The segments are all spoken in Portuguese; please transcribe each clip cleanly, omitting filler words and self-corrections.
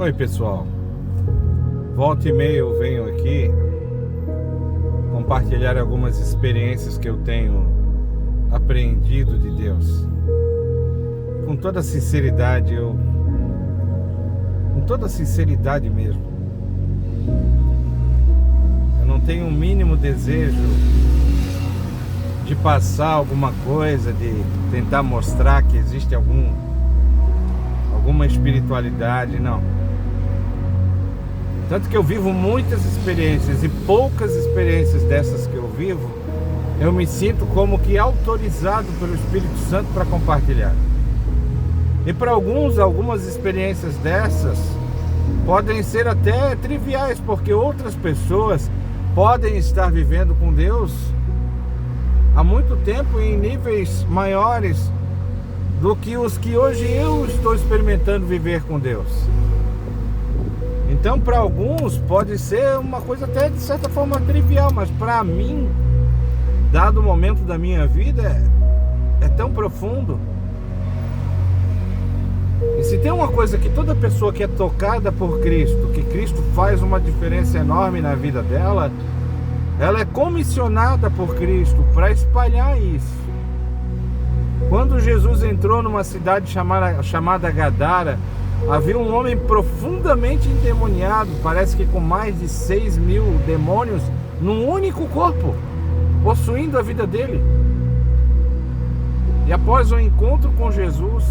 Oi pessoal, volta e meia eu venho aqui compartilhar algumas experiências que eu tenho aprendido de Deus. Com toda sinceridade, com toda sinceridade mesmo, eu não tenho o mínimo desejo de passar alguma coisa, de tentar mostrar que existe alguma espiritualidade, não. Tanto que eu vivo muitas experiências, e poucas experiências dessas que eu vivo, eu me sinto como que autorizado pelo Espírito Santo para compartilhar. E para algumas experiências dessas podem ser até triviais, porque outras pessoas podem estar vivendo com Deus há muito tempo em níveis maiores do que os que hoje eu estou experimentando viver com Deus. Então, para alguns pode ser uma coisa até de certa forma trivial, mas para mim, dado o momento da minha vida, é tão profundo. E se tem uma coisa que toda pessoa que é tocada por Cristo, que Cristo faz uma diferença enorme na vida dela, ela é comissionada por Cristo para espalhar isso. Quando Jesus entrou numa cidade chamada Gadara, havia um homem profundamente endemoniado, parece que com mais de 6.000 demônios num único corpo, possuindo a vida dele. E após o encontro com Jesus,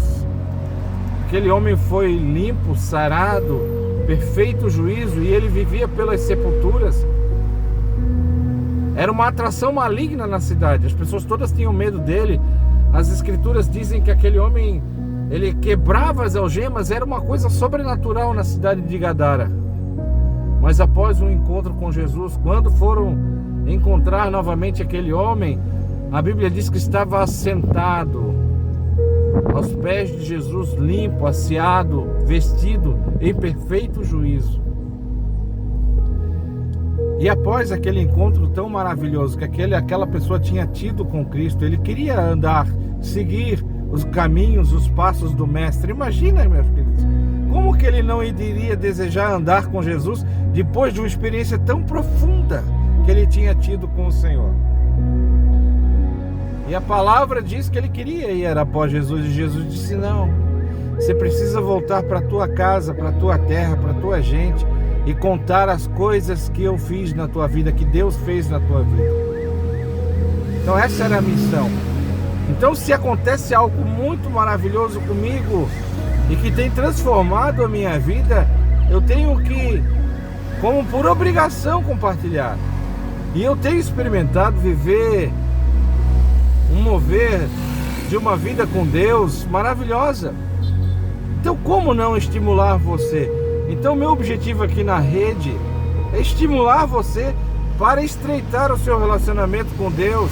aquele homem foi limpo, sarado, perfeito juízo, e ele vivia pelas sepulturas. Era uma atração maligna na cidade, as pessoas todas tinham medo dele. As escrituras dizem que aquele homem, ele quebrava as algemas, era uma coisa sobrenatural na cidade de Gadara. Mas após o encontro com Jesus, quando foram encontrar novamente aquele homem, a Bíblia diz que estava assentado aos pés de Jesus, limpo, asseado, vestido em perfeito juízo. E após aquele encontro tão maravilhoso que aquela pessoa tinha tido com Cristo, ele queria andar, seguir os caminhos, os passos do Mestre. Imagina, meus queridos, como que ele não iria desejar andar com Jesus depois de uma experiência tão profunda que ele tinha tido com o Senhor? E a palavra diz que ele queria ir após Jesus, e Jesus disse: não, você precisa voltar para a tua casa, para a tua terra, para a tua gente, e contar as coisas que eu fiz na tua vida, que Deus fez na tua vida. Então essa era a missão. Então, se acontece algo muito maravilhoso comigo e que tem transformado a minha vida, eu tenho que, como por obrigação, compartilhar. E eu tenho experimentado viver um mover de uma vida com Deus maravilhosa. Então, como não estimular você? Então, meu objetivo aqui na rede é estimular você para estreitar o seu relacionamento com Deus,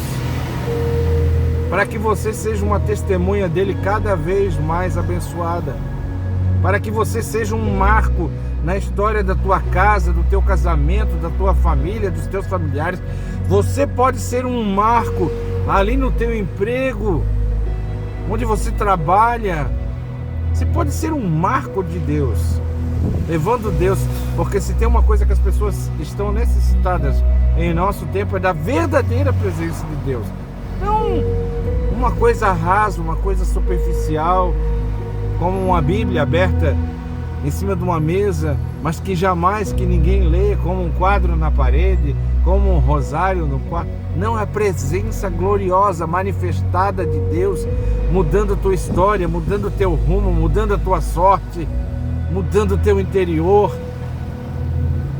para que você seja uma testemunha dele cada vez mais abençoada, para que você seja um marco na história da tua casa, do teu casamento, da tua família, dos teus familiares. Você pode ser um marco ali no teu emprego, onde você trabalha. Você pode ser um marco de Deus, levando Deus, porque se tem uma coisa que as pessoas estão necessitadas em nosso tempo, é da verdadeira presença de Deus. Não uma coisa rasa, uma coisa superficial, como uma Bíblia aberta em cima de uma mesa, mas que jamais que ninguém lê, como um quadro na parede, como um rosário no quarto. Não, é a presença gloriosa, manifestada de Deus, mudando a tua história, mudando o teu rumo, mudando a tua sorte, mudando o teu interior.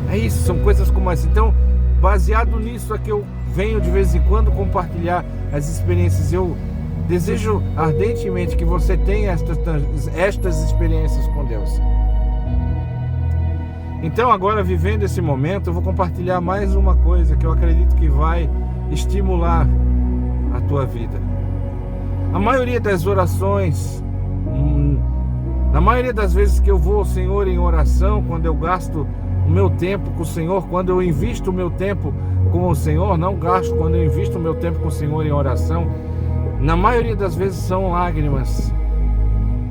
É isso, são coisas como essa. Então, baseado nisso é que eu venho de vez em quando compartilhar as experiências. Eu desejo ardentemente que você tenha estas experiências com Deus. Então, agora, vivendo esse momento, eu vou compartilhar mais uma coisa que eu acredito que vai estimular a tua vida. A maioria das orações, na maioria das vezes que eu vou ao Senhor em oração, quando eu gasto o meu tempo com o Senhor, quando eu invisto o meu tempo com o Senhor, não gasto, quando eu invisto o meu tempo com o Senhor em oração, na maioria das vezes são lágrimas.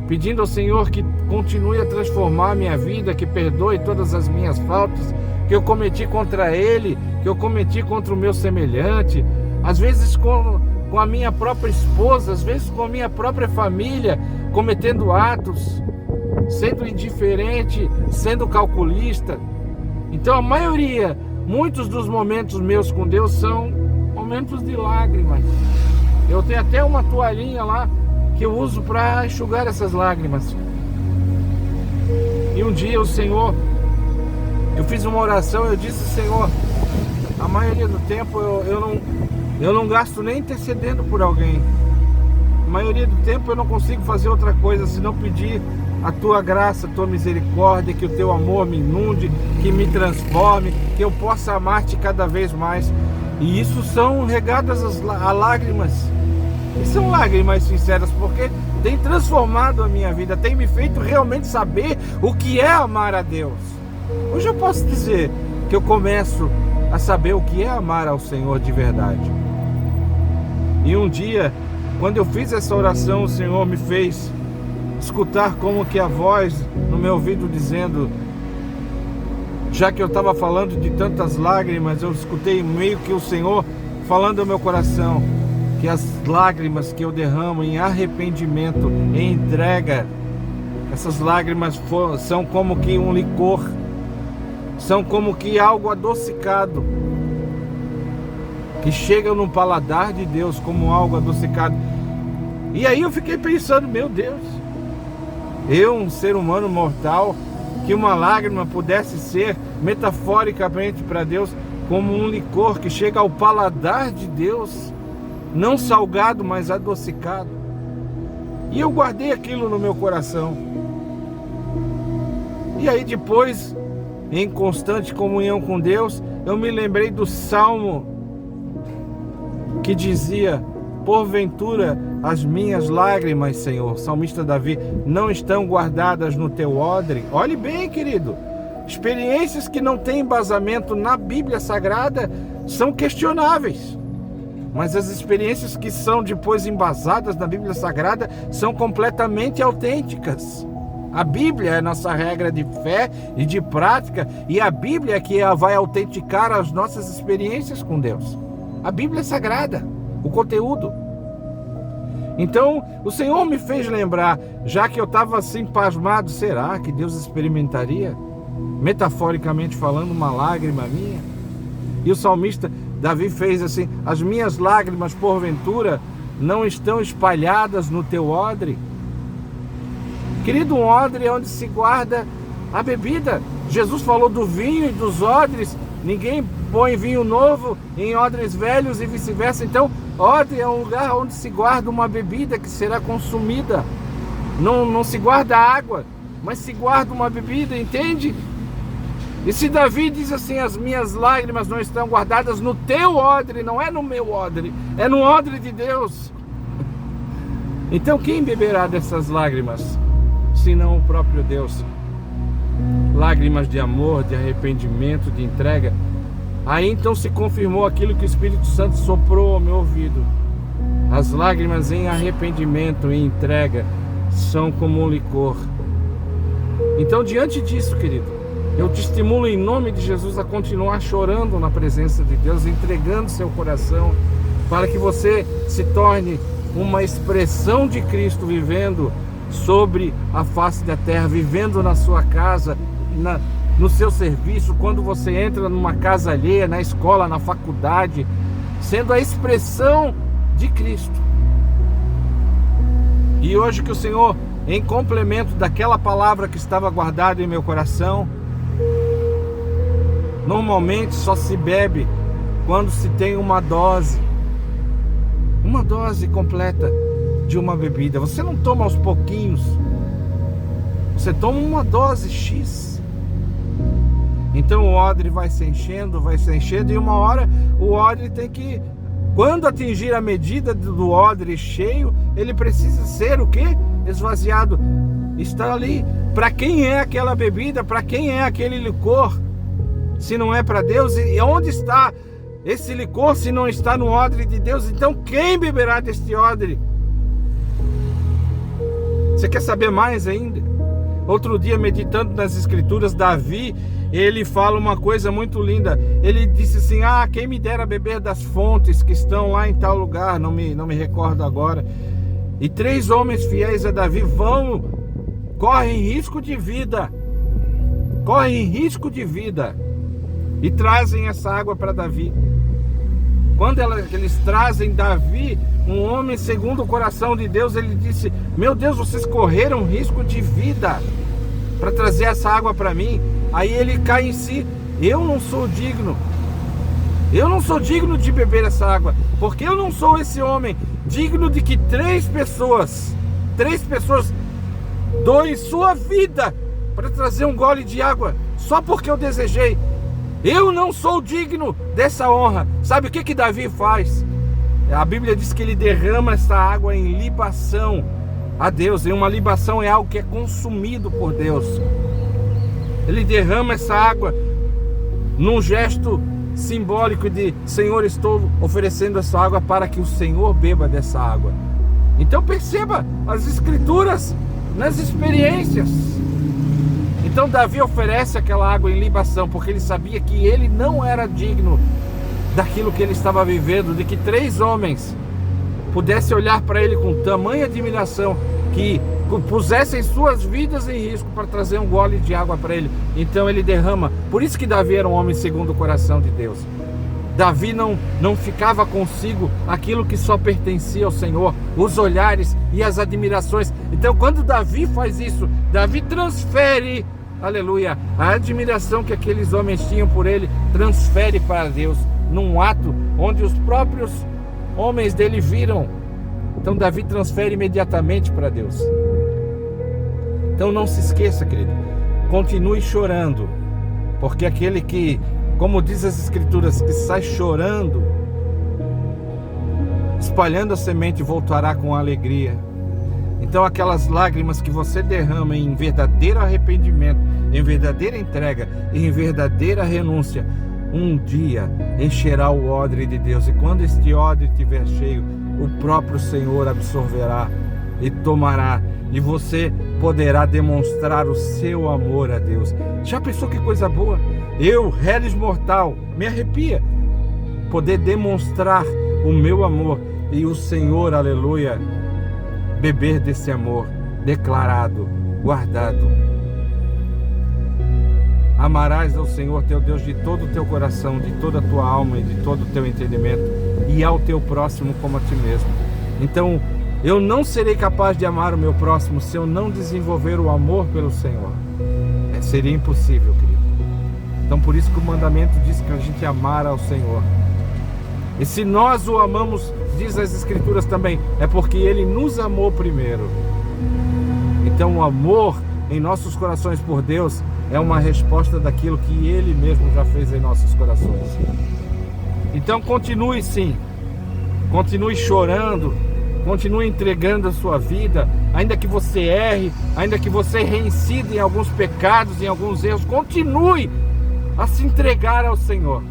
pedindo ao Senhor que continue a transformar a minha vida, que perdoe todas as minhas faltas que eu cometi contra Ele, que eu cometi contra o meu semelhante, às vezes com a minha própria esposa, às vezes com a minha própria família, cometendo atos, sendo indiferente, sendo calculista. Então muitos dos momentos meus com Deus são momentos de lágrimas. Eu tenho até uma toalhinha lá que eu uso para enxugar essas lágrimas. E um dia eu fiz uma oração, eu disse: Senhor, a maioria do tempo eu não gasto nem intercedendo por alguém. A maioria do tempo eu não consigo fazer outra coisa senão pedir a Tua graça, a Tua misericórdia, que o Teu amor me inunde, que me transforme, que eu possa amar-te cada vez mais. E isso são regadas a lágrimas. E são lágrimas sinceras, porque tem transformado a minha vida, tem me feito realmente saber o que é amar a Deus. Hoje eu posso dizer que eu começo a saber o que é amar ao Senhor de verdade. E um dia, quando eu fiz essa oração, o Senhor me fez escutar como que a voz no meu ouvido dizendo, já que eu estava falando de tantas lágrimas, eu escutei meio que o Senhor falando ao meu coração, que as lágrimas que eu derramo em arrependimento, em entrega, essas lágrimas são como que um licor, são como que algo adocicado, que chega no paladar de Deus como algo adocicado. E aí eu fiquei pensando, meu Deus, eu, um ser humano mortal, que uma lágrima pudesse ser metaforicamente para Deus como um licor que chega ao paladar de Deus, não salgado, mas adocicado. E eu guardei aquilo no meu coração. E aí depois, em constante comunhão com Deus, eu me lembrei do Salmo que dizia: porventura as minhas lágrimas, Senhor, salmista Davi, não estão guardadas no teu odre. Olhe bem, querido, experiências que não têm embasamento na Bíblia Sagrada são questionáveis. Mas as experiências que são depois embasadas na Bíblia Sagrada são completamente autênticas. A Bíblia é a nossa regra de fé e de prática, e a Bíblia é que vai autenticar as nossas experiências com Deus. A Bíblia é sagrada, o conteúdo. Então, o Senhor me fez lembrar, já que eu estava assim pasmado, será que Deus experimentaria, metaforicamente falando, uma lágrima minha? E o salmista Davi fez assim: as minhas lágrimas, porventura, não estão espalhadas no teu odre? Querido, um odre é onde se guarda a bebida. Jesus falou do vinho e dos odres. Ninguém põe vinho novo em odres velhos e vice-versa. Então, odre é um lugar onde se guarda uma bebida que será consumida. Não se guarda água, mas se guarda uma bebida, entende? E se Davi diz assim: as minhas lágrimas não estão guardadas no teu odre, não é no meu odre, é no odre de Deus. Então quem beberá dessas lágrimas, senão o próprio Deus? Lágrimas de amor, de arrependimento, de entrega. Aí então se confirmou aquilo que o Espírito Santo soprou ao meu ouvido: as lágrimas em arrependimento e entrega são como um licor. Então, diante disso, querido, eu te estimulo em nome de Jesus a continuar chorando na presença de Deus, entregando seu coração, para que você se torne uma expressão de Cristo vivendo sobre a face da terra, vivendo na sua casa, no seu serviço, quando você entra numa casa alheia, na escola, na faculdade, sendo a expressão de Cristo. E hoje que o Senhor, em complemento daquela palavra que estava guardada em meu coração, normalmente só se bebe quando se tem uma dose completa de uma bebida. Você não toma aos pouquinhos, você toma uma dose X. Então o odre vai se enchendo, e uma hora o odre tem que, quando atingir a medida do odre cheio, ele precisa ser o quê? Esvaziado. Está ali. Para quem é aquela bebida? Para quem é aquele licor? Se não é para Deus, e onde está esse licor se não está no odre de Deus? Então quem beberá deste odre? Você quer saber mais ainda? Outro dia, meditando nas escrituras, Davi, ele fala uma coisa muito linda. Ele disse assim: quem me dera beber das fontes que estão lá em tal lugar, não me recordo agora. E 3 homens fiéis a Davi correm risco de vida, e trazem essa água para Davi. Quando eles trazem Davi, um homem segundo o coração de Deus, ele disse: meu Deus, vocês correram risco de vida para trazer essa água para mim. Aí ele cai em si: eu não sou digno de beber essa água, porque eu não sou esse homem digno de que 3 pessoas doem sua vida para trazer um gole de água, só porque eu desejei. Eu não sou digno dessa honra. Sabe o que Davi faz? A Bíblia diz que ele derrama essa água em libação a Deus. E uma libação é algo que é consumido por Deus. Ele derrama essa água num gesto simbólico de: Senhor, estou oferecendo essa água para que o Senhor beba dessa água. Então perceba as escrituras nas experiências. Então Davi oferece aquela água em libação, porque ele sabia que ele não era digno daquilo que ele estava vivendo, de que 3 homens pudessem olhar para ele com tamanha admiração, que pusessem suas vidas em risco para trazer um gole de água para ele. Então ele derrama. Por isso que Davi era um homem segundo o coração de Deus. Davi não ficava consigo aquilo que só pertencia ao Senhor, os olhares e as admirações. Então quando Davi faz isso, Davi transfere, aleluia, a admiração que aqueles homens tinham por ele, transfere para Deus, num ato onde os próprios homens dele viram. Então Davi transfere imediatamente para Deus. Então não se esqueça, querido, continue chorando, porque aquele que, como diz as escrituras, que sai chorando, espalhando a semente, voltará com alegria. Então aquelas lágrimas que você derrama em verdadeiro arrependimento, em verdadeira entrega, em verdadeira renúncia, um dia encherá o odre de Deus. E quando este odre estiver cheio, o próprio Senhor absorverá e tomará, e você poderá demonstrar o seu amor a Deus. Já pensou que coisa boa? Eu, reles mortal, me arrepia poder demonstrar o meu amor e o Senhor, aleluia, beber desse amor declarado, guardado. Amarás ao Senhor teu Deus de todo o teu coração, de toda a tua alma e de todo o teu entendimento, e ao teu próximo como a ti mesmo. Então eu não serei capaz de amar o meu próximo se eu não desenvolver o amor pelo Senhor. Seria impossível, querido. Então por isso que o mandamento diz que a gente amar ao Senhor. E se nós o amamos, diz as escrituras também, é porque Ele nos amou primeiro. Então o amor em nossos corações por Deus é uma resposta daquilo que Ele mesmo já fez em nossos corações. Então continue sim, continue chorando, continue entregando a sua vida, ainda que você erre, ainda que você reincida em alguns pecados, em alguns erros, continue a se entregar ao Senhor.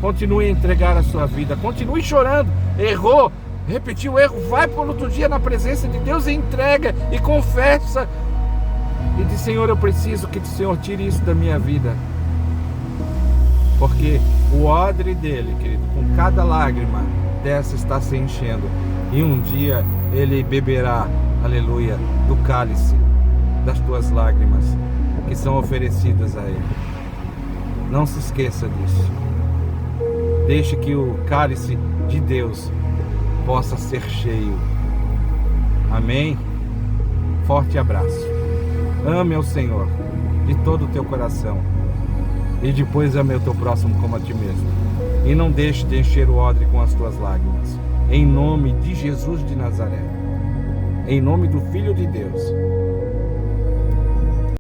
Continue a entregar a sua vida, continue chorando. Errou, repetiu o erro, vai para o outro dia na presença de Deus e entrega e confessa. E diz: Senhor, eu preciso que o Senhor tire isso da minha vida. Porque o odre dele, querido, com cada lágrima dessa está se enchendo. E um dia ele beberá, aleluia, do cálice das tuas lágrimas que são oferecidas a ele. Não se esqueça disso. Deixe que o cálice de Deus possa ser cheio. Amém? Forte abraço. Ame ao Senhor de todo o teu coração. E depois ame o teu próximo como a ti mesmo. E não deixe de encher o odre com as tuas lágrimas. Em nome de Jesus de Nazaré. Em nome do Filho de Deus.